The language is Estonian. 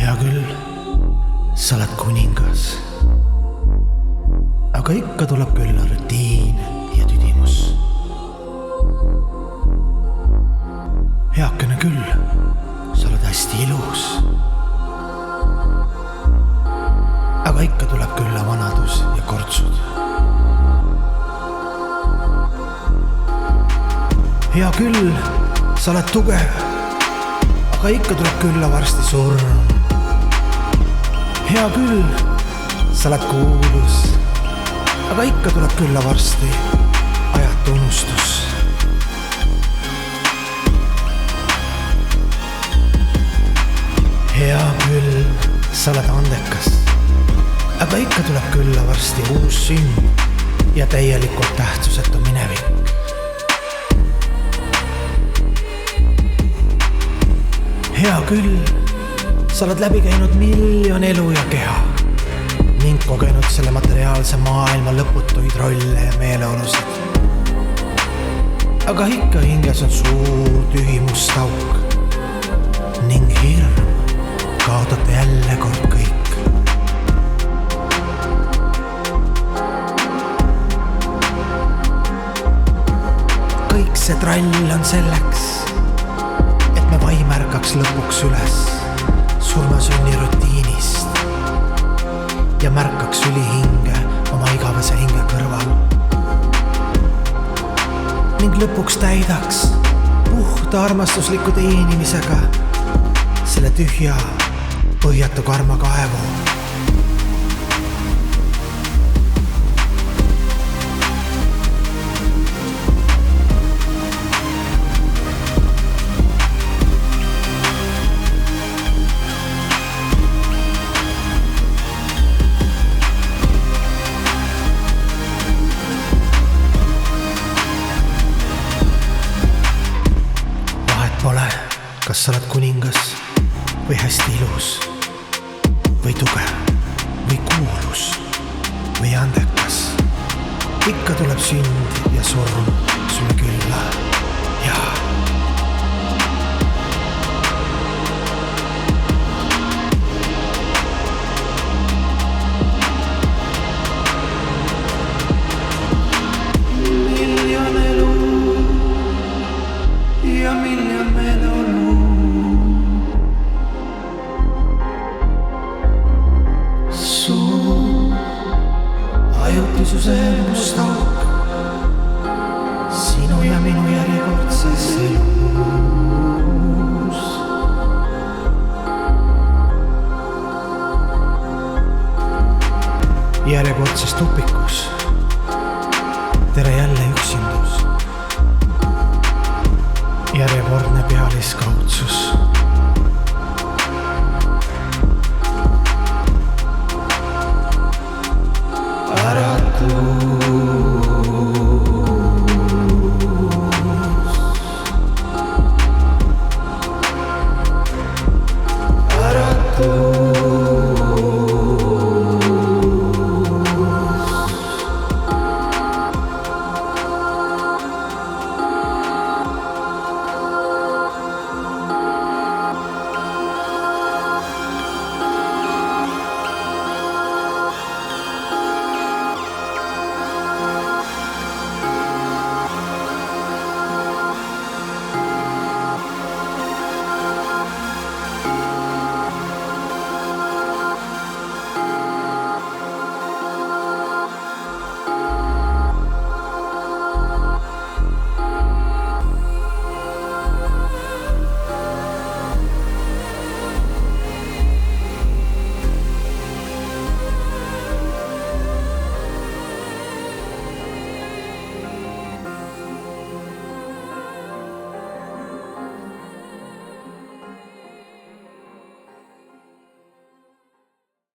Hea küll, sa oled kuningas. Aga ikka tuleb külla rutiin ja tüdimus. Heakene küll, sa oled hästi ilus. Aga ikka tuleb külla vanadus ja kortsud. Hea küll, sa oled tugev, aga ikka tuleb külla varsti surm. Hea küll, sa oled kuulus, aga ikka tuleb külla varsti ajatu unustus. Hea küll, sa oled andekas, aga ikka tuleb külla varsti uus sünd ja täielikult tähtsusetu minevik. Hea küll, sa oled läbi käinud miljon elu ja keha ning kogenud selle materiaalse maailma lõputuid rolle ja meeleolusid. Aga ikka hinges on suur tühi must auk ning hirm kaotate jälle kord kõik. Kõik see trall on selleks, et me vaim ärkaks lõpuks üles surmasünni rutiinist ja märkaks ülihinge oma igavese hinge kõrval ning lõpuks täidaks puhta armastusliku teenimisega selle tühja põhjatu karma kaevu. Pole, kas sa oled kuningas või hästi ilus või tugev või kuulus või andekas. Ikka tuleb sünd ja surm sulle külla ja miljon elu ja miljon meeleolu. Su ajutisuse must auk sinu ja minu järjekordses elus. Järjekordses tupikus tere jälle üksindus. Järjekordne pealiskaudsus.